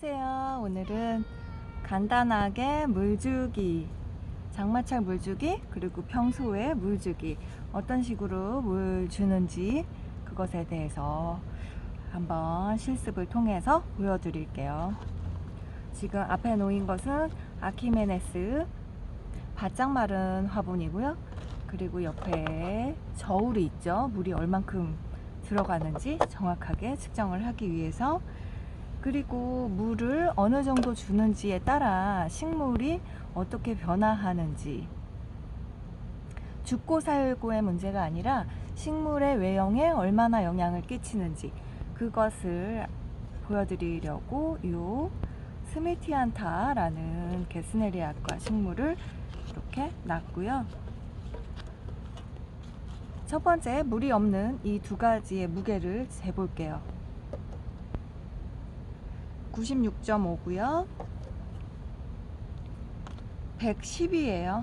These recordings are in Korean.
안녕하세요. 오늘은 간단하게 물주기, 장마철 물주기, 그리고 평소에 물주기 어떤 식으로 물 주는지 그것에 대해서 한번 실습을 통해서 보여드릴게요. 지금 앞에 놓인 것은 아키메네스 바짝 마른 화분이고요. 그리고 옆에 저울이 있죠. 물이 얼만큼 들어가는지 정확하게 측정을 하기 위해서, 그리고 물을 어느 정도 주는지에 따라 식물이 어떻게 변화하는지, 죽고 살고의 문제가 아니라 식물의 외형에 얼마나 영향을 끼치는지 그것을 보여드리려고 요 스미티안타라는 게스네리아과 식물을 이렇게 놨고요. 첫 번째, 물이 없는 이 두 가지의 무게를 재볼게요. 96.5고요. 110이에요.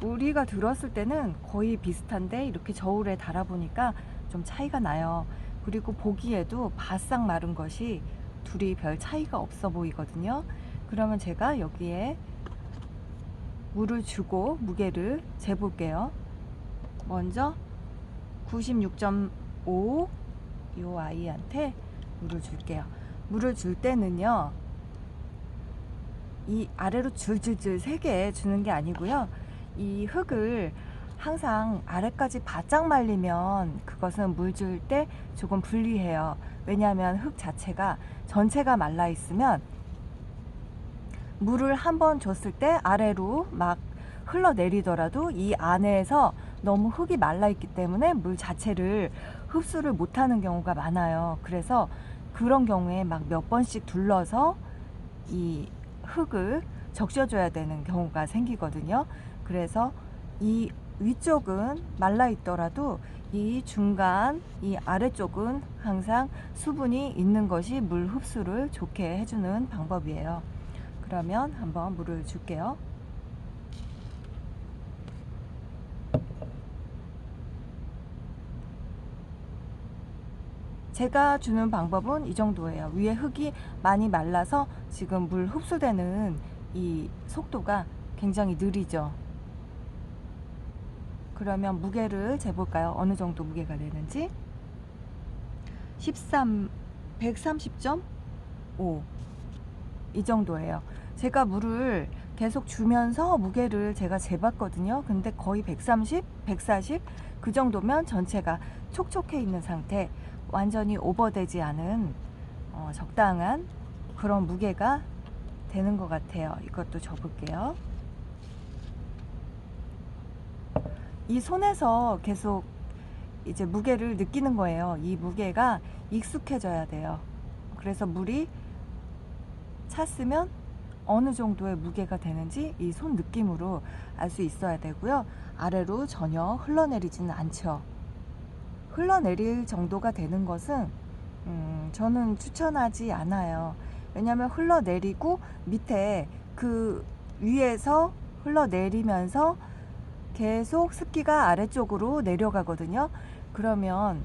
우리가 들었을 때는 거의 비슷한데 이렇게 저울에 달아보니까 좀 차이가 나요. 그리고 보기에도 바싹 마른 것이 둘이 별 차이가 없어 보이거든요. 그러면 제가 여기에 물을 주고 무게를 재볼게요. 먼저 96.5 요 아이한테 물을 줄게요. 물을 줄 때는요, 이 아래로 줄줄줄 세게 주는 게 아니고요, 이 흙을 항상 아래까지 바짝 말리면 그것은 물 줄 때 조금 불리해요. 왜냐하면 흙 자체가 전체가 말라 있으면 물을 한번 줬을 때 아래로 막 흘러내리더라도 이 안에서 너무 흙이 말라 있기 때문에 물 자체를 흡수를 못하는 경우가 많아요. 그래서 그런 경우에 막 몇 번씩 둘러서 이 흙을 적셔줘야 되는 경우가 생기거든요. 그래서 이 위쪽은 말라 있더라도 이 중간, 이 아래쪽은 항상 수분이 있는 것이 물 흡수를 좋게 해주는 방법이에요. 그러면 한번 물을 줄게요. 제가 주는 방법은 이 정도예요. 위에 흙이 많이 말라서 지금 물 흡수되는 이 속도가 굉장히 느리죠. 그러면 무게를 재볼까요? 어느 정도 무게가 되는지. 130.5 이 정도예요. 제가 물을 계속 주면서 무게를 제가 재봤거든요. 근데 거의 130, 140 그 정도면 전체가 촉촉해 있는 상태, 완전히 오버되지 않은 적당한 그런 무게가 되는 것 같아요. 이것도 접을게요. 이 손에서 계속 이제 무게를 느끼는 거예요. 이 무게가 익숙해져야 돼요. 그래서 물이 찼으면 어느 정도의 무게가 되는지 이 손 느낌으로 알 수 있어야 되고요. 아래로 전혀 흘러내리지는 않죠. 흘러내릴 정도가 되는 것은 저는 추천하지 않아요. 왜냐하면 흘러내리고 밑에 그 위에서 흘러내리면서 계속 습기가 아래쪽으로 내려가거든요. 그러면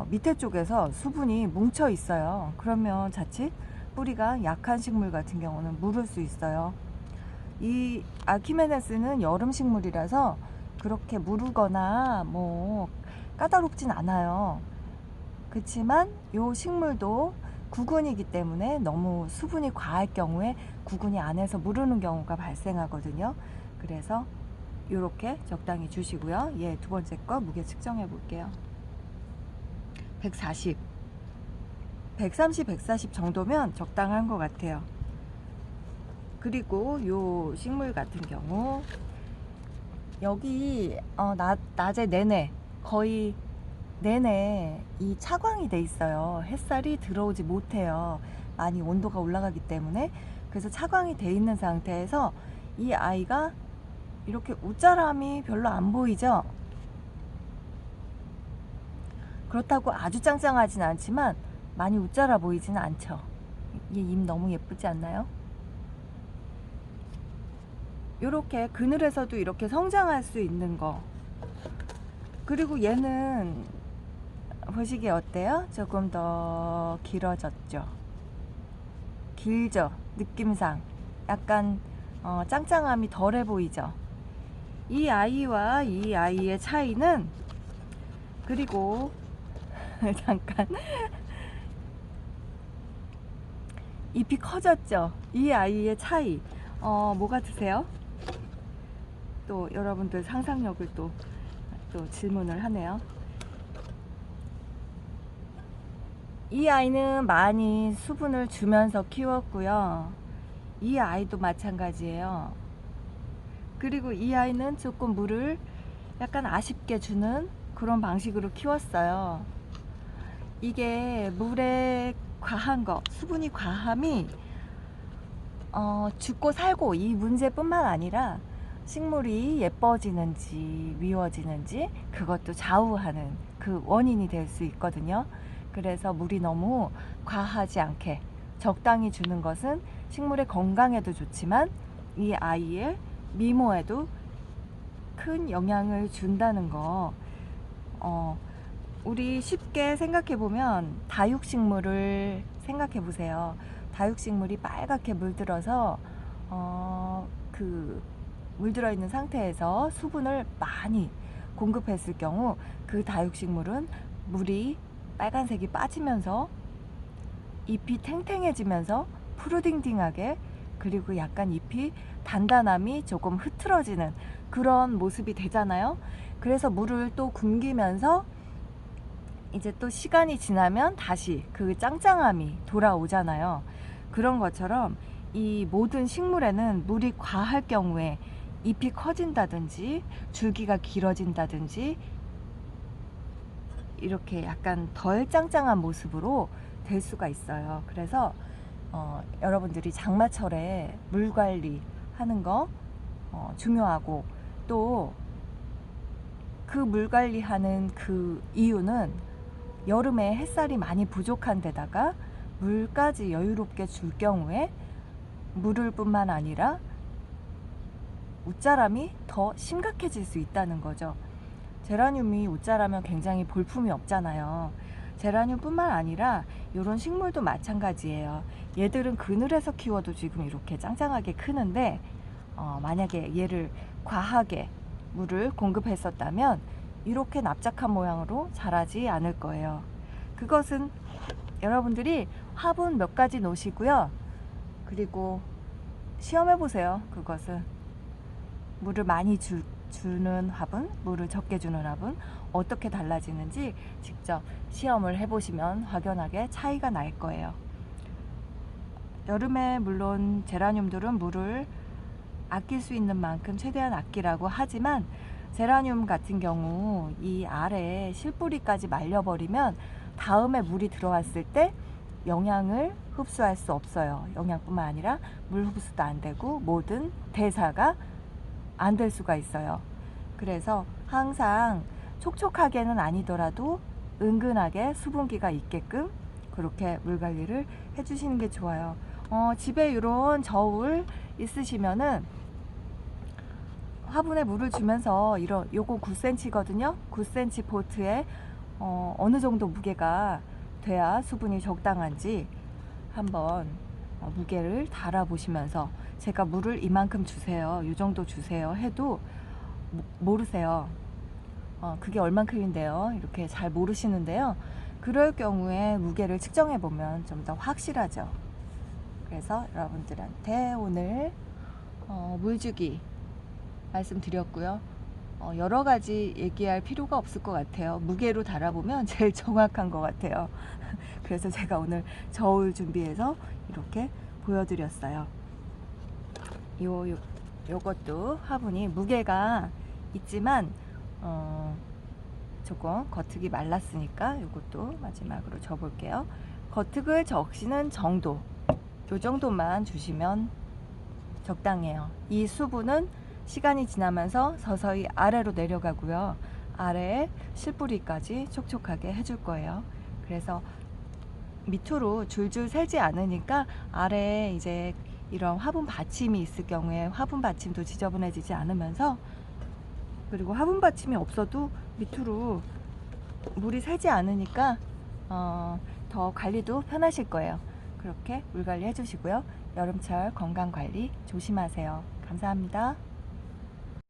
밑에 쪽에서 수분이 뭉쳐 있어요. 그러면 자칫 뿌리가 약한 식물 같은 경우는 물을 수 있어요. 이 아키메네스는 여름 식물이라서 그렇게 무르거나 뭐 까다롭진 않아요. 그렇지만 이 식물도 구근이기 때문에 너무 수분이 과할 경우에 구근이 안에서 무르는 경우가 발생하거든요. 그래서 이렇게 적당히 주시고요. 예, 두 번째 거 무게 측정해 볼게요. 140, 130, 140 정도면 적당한 것 같아요. 그리고 요 식물 같은 경우 여기 낮에 내내, 거의 내내 이 차광이 돼 있어요. 햇살이 들어오지 못해요. 많이 온도가 올라가기 때문에. 그래서 차광이 돼 있는 상태에서 이 아이가 이렇게 웃자람이 별로 안 보이죠. 그렇다고 아주 짱짱하진 않지만 많이 웃자라 보이지는 않죠. 이 잎 너무 예쁘지 않나요? 이렇게 그늘에서도 이렇게 성장할 수 있는 거. 그리고 얘는 보시기에 어때요? 조금 더 길어졌죠. 길죠. 느낌상 약간 짱짱함이 덜해 보이죠. 이 아이와 이 아이의 차이는, 그리고 잠깐, 잎이 커졌죠. 이 아이의 차이, 뭐 같으세요? 또 여러분들 상상력을 또 질문을 하네요. 이 아이는 많이 수분을 주면서 키웠고요. 이 아이도 마찬가지예요. 그리고 이 아이는 조금 물을 약간 아쉽게 주는 그런 방식으로 키웠어요. 이게 물에 과한 거, 수분이 과함이 죽고 살고 이 문제뿐만 아니라 식물이 예뻐지는지 미워지는지 그것도 좌우하는 그 원인이 될 수 있거든요. 그래서 물이 너무 과하지 않게 적당히 주는 것은 식물의 건강에도 좋지만 이 아이의 미모에도 큰 영향을 준다는 거. 우리 쉽게 생각해 보면 다육식물을 생각해 보세요. 다육식물이 빨갛게 물들어서 그 물들어 있는 상태에서 수분을 많이 공급했을 경우 그 다육식물은 물이 빨간색이 빠지면서 잎이 탱탱해지면서 푸르딩딩하게, 그리고 약간 잎이 단단함이 조금 흐트러지는 그런 모습이 되잖아요. 그래서 물을 또 굶기면서 이제 또 시간이 지나면 다시 그 짱짱함이 돌아오잖아요. 그런 것처럼 이 모든 식물에는 물이 과할 경우에 잎이 커진다든지 줄기가 길어진다든지 이렇게 약간 덜 짱짱한 모습으로 될 수가 있어요. 그래서 여러분들이 장마철에 물 관리 하는 거 중요하고, 또 그 물 관리하는 그 이유는 여름에 햇살이 많이 부족한 데다가 물까지 여유롭게 줄 경우에 물을 뿐만 아니라 웃자람이 더 심각해질 수 있다는 거죠. 제라늄이 웃자라면 굉장히 볼품이 없잖아요. 제라늄 뿐만 아니라 이런 식물도 마찬가지예요. 얘들은 그늘에서 키워도 지금 이렇게 짱짱하게 크는데 만약에 얘를 과하게 물을 공급했었다면 이렇게 납작한 모양으로 자라지 않을 거예요. 그것은 여러분들이 화분 몇 가지 놓으시고요. 그리고 시험해 보세요. 그것은 물을 많이 주는 화분, 물을 적게 주는 화분 어떻게 달라지는지 직접 시험을 해보시면 확연하게 차이가 날 거예요. 여름에 물론 제라늄들은 물을 아낄 수 있는 만큼 최대한 아끼라고 하지만 제라늄 같은 경우 이 아래에 실뿌리까지 말려버리면 다음에 물이 들어왔을 때 영양을 흡수할 수 없어요. 영양뿐만 아니라 물 흡수도 안 되고 모든 대사가 안 될 수가 있어요. 그래서 항상 촉촉하게는 아니더라도 은근하게 수분기가 있게끔 그렇게 물 관리를 해주시는 게 좋아요. 집에 이런 저울 있으시면은 화분에 물을 주면서 요거 9cm거든요. 9cm 포트에 어느 정도 무게가 돼야 수분이 적당한지 한번 무게를 달아 보시면서 제가 물을 이만큼 주세요, 이 정도 주세요 해도 모르세요. 그게 얼만큼인데요, 이렇게 잘 모르시는데요. 그럴 경우에 무게를 측정해 보면 좀 더 확실하죠. 그래서 여러분들한테 오늘 물주기 말씀드렸고요. 여러 가지 얘기할 필요가 없을 것 같아요. 무게로 달아보면 제일 정확한 것 같아요. 그래서 제가 오늘 저울 준비해서 이렇게 보여드렸어요. 요것도 화분이 무게가 있지만 조금 겉흙이 말랐으니까 요것도 마지막으로 줘볼게요. 겉흙을 적시는 정도, 요 정도만 주시면 적당해요. 이 수분은 시간이 지나면서 서서히 아래로 내려가고요. 아래에 실뿌리까지 촉촉하게 해줄 거예요. 그래서 밑으로 줄줄 새지 않으니까 아래에 이제 이런 화분 받침이 있을 경우에 화분 받침도 지저분해지지 않으면서, 그리고 화분 받침이 없어도 밑으로 물이 새지 않으니까 더 관리도 편하실 거예요. 그렇게 물 관리 해주시고요. 여름철 건강 관리 조심하세요. 감사합니다.